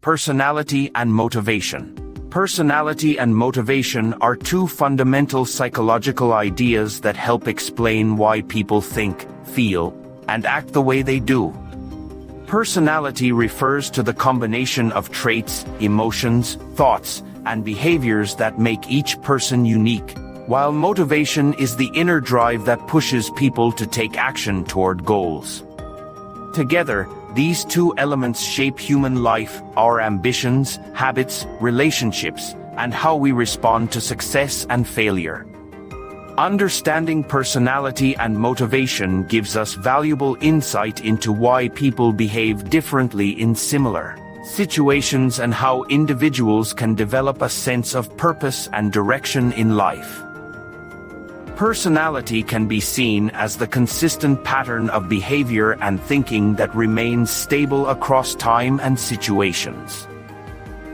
Personality and motivation. Personality and motivation are two fundamental psychological ideas that help explain why people think, feel, and act the way they do. Personality refers to the combination of traits, emotions, thoughts, and behaviors that make each person unique, while motivation is the inner drive that pushes people to take action toward goals. Together, these two elements shape human life, our ambitions, habits, relationships, and how we respond to success and failure. Understanding personality and motivation gives us valuable insight into why people behave differently in similar situations and how individuals can develop a sense of purpose and direction in life. Personality can be seen as the consistent pattern of behavior and thinking that remains stable across time and situations.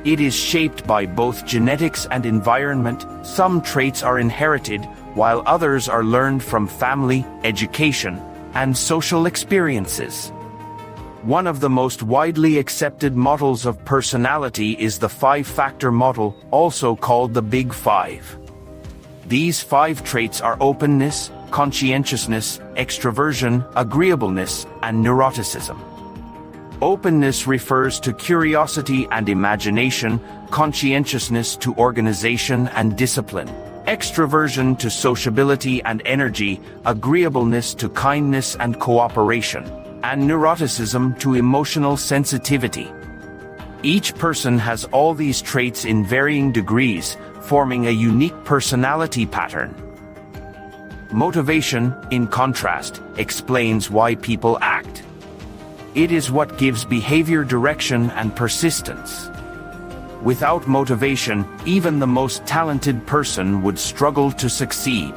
It is shaped by both genetics and environment. Some traits are inherited, while others are learned from family, education, and social experiences. One of the most widely accepted models of personality is the 5-factor model, also called the Big Five. These 5 traits are openness, conscientiousness, extraversion, agreeableness, and neuroticism. Openness refers to curiosity and imagination, conscientiousness to organization and discipline, extraversion to sociability and energy, agreeableness to kindness and cooperation, and neuroticism to emotional sensitivity. Each person has all these traits in varying degrees, forming a unique personality pattern. Motivation, in contrast, explains why people act. It is what gives behavior direction and persistence. Without motivation, even the most talented person would struggle to succeed.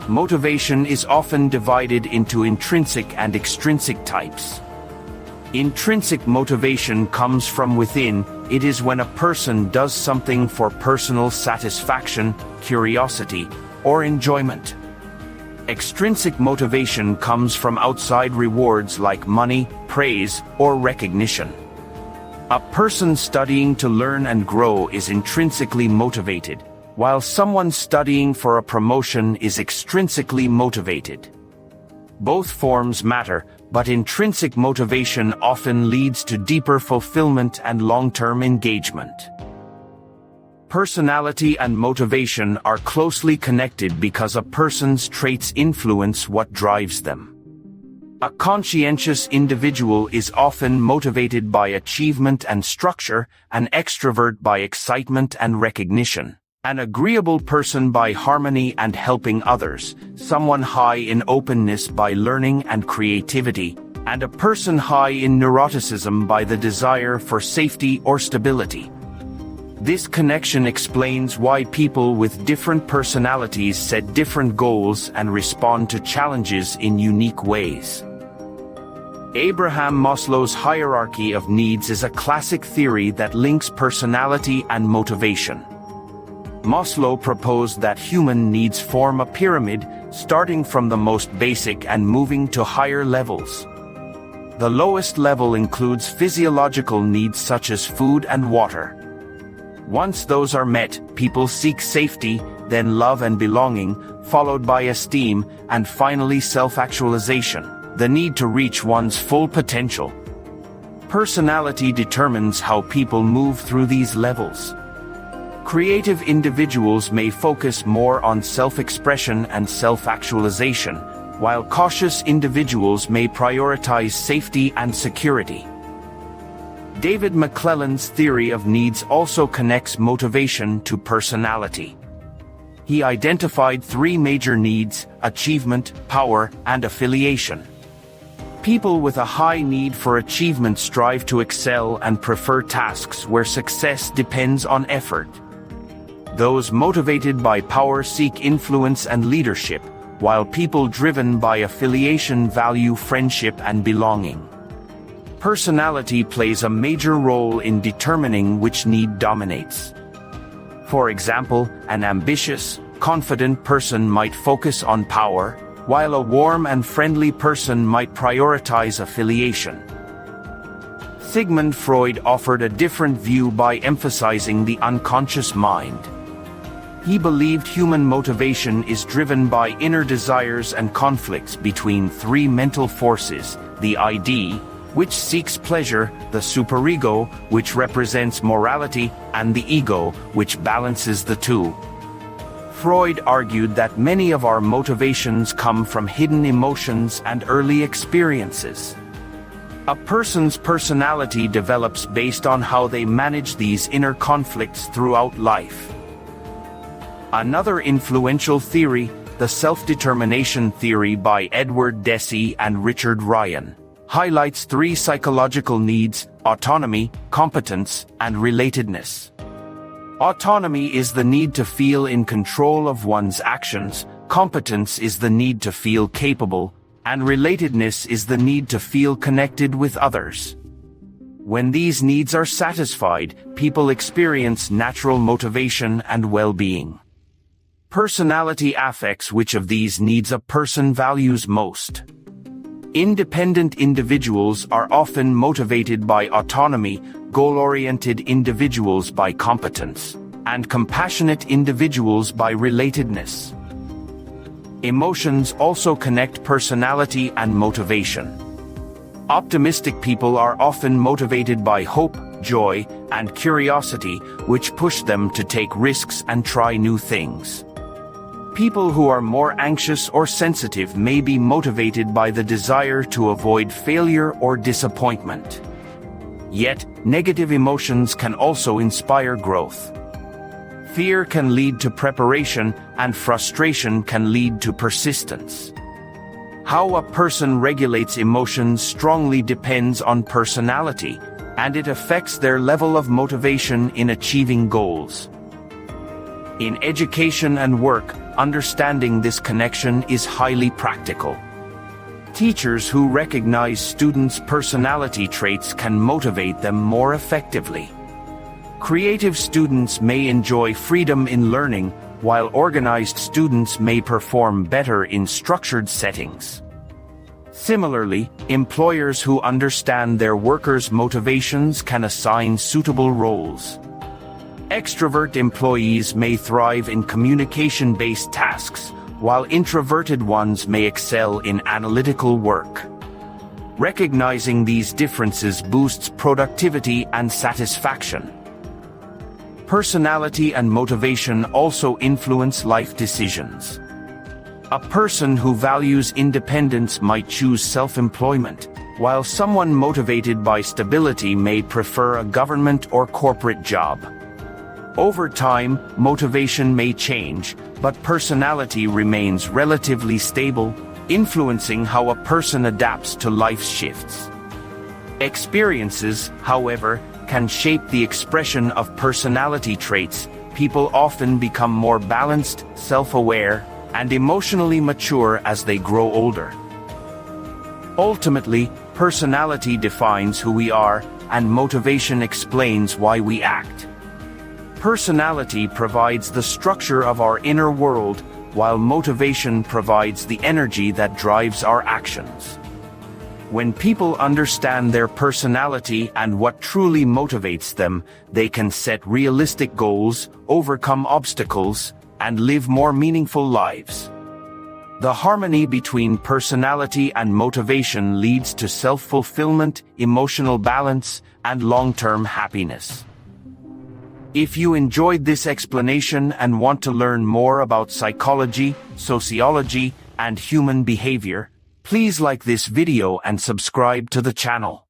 Motivation is often divided into intrinsic and extrinsic types. Intrinsic motivation comes from within. It is when a person does something for personal satisfaction, curiosity, or enjoyment. Extrinsic motivation comes from outside rewards like money, praise, or recognition. A person studying to learn and grow is intrinsically motivated, while someone studying for a promotion is extrinsically motivated. Both forms matter, but intrinsic motivation often leads to deeper fulfillment and long-term engagement. Personality and motivation are closely connected because a person's traits influence what drives them. A conscientious individual is often motivated by achievement and structure, an extrovert by excitement and recognition, an agreeable person by harmony and helping others, someone high in openness by learning and creativity, and a person high in neuroticism by the desire for safety or stability. This connection explains why people with different personalities set different goals and respond to challenges in unique ways. Abraham Maslow's hierarchy of needs is a classic theory that links personality and motivation. Maslow proposed that human needs form a pyramid, starting from the most basic and moving to higher levels. The lowest level includes physiological needs such as food and water. Once those are met, people seek safety, then love and belonging, followed by esteem, and finally self-actualization, the need to reach one's full potential. Personality determines how people move through these levels. Creative individuals may focus more on self-expression and self-actualization, while cautious individuals may prioritize safety and security. David McClelland's theory of needs also connects motivation to personality. He identified 3 major needs: achievement, power, and affiliation. People with a high need for achievement strive to excel and prefer tasks where success depends on effort. Those motivated by power seek influence and leadership, while people driven by affiliation value friendship and belonging. Personality plays a major role in determining which need dominates. For example, an ambitious, confident person might focus on power, while a warm and friendly person might prioritize affiliation. Sigmund Freud offered a different view by emphasizing the unconscious mind. He believed human motivation is driven by inner desires and conflicts between three mental forces: the id, which seeks pleasure, the superego, which represents morality, and the ego, which balances the two. Freud argued that many of our motivations come from hidden emotions and early experiences. A person's personality develops based on how they manage these inner conflicts throughout life. Another influential theory, the self-determination theory by Edward Deci and Richard Ryan, highlights three psychological needs: autonomy, competence, and relatedness. Autonomy is the need to feel in control of one's actions, competence is the need to feel capable, and relatedness is the need to feel connected with others. When these needs are satisfied, people experience natural motivation and well-being. Personality affects which of these needs a person values most. Independent individuals are often motivated by autonomy, goal-oriented individuals by competence, and compassionate individuals by relatedness. Emotions also connect personality and motivation. Optimistic people are often motivated by hope, joy, and curiosity, which push them to take risks and try new things. People who are more anxious or sensitive may be motivated by the desire to avoid failure or disappointment. Yet, negative emotions can also inspire growth. Fear can lead to preparation, and frustration can lead to persistence. How a person regulates emotions strongly depends on personality, and it affects their level of motivation in achieving goals. In education and work, understanding this connection is highly practical. Teachers who recognize students' personality traits can motivate them more effectively. Creative students may enjoy freedom in learning, while organized students may perform better in structured settings. Similarly, employers who understand their workers' motivations can assign suitable roles. Extrovert employees may thrive in communication-based tasks, while introverted ones may excel in analytical work. Recognizing these differences boosts productivity and satisfaction. Personality and motivation also influence life decisions. A person who values independence might choose self-employment, while someone motivated by stability may prefer a government or corporate job. Over time, motivation may change, but personality remains relatively stable, influencing how a person adapts to life's shifts. Experiences, however, can shape the expression of personality traits. People often become more balanced, self-aware, and emotionally mature as they grow older. Ultimately, personality defines who we are, and motivation explains why we act. Personality provides the structure of our inner world, while motivation provides the energy that drives our actions. When people understand their personality and what truly motivates them, they can set realistic goals, overcome obstacles, and live more meaningful lives. The harmony between personality and motivation leads to self-fulfillment, emotional balance, and long-term happiness. If you enjoyed this explanation and want to learn more about psychology, sociology, and human behavior, please like this video and subscribe to the channel.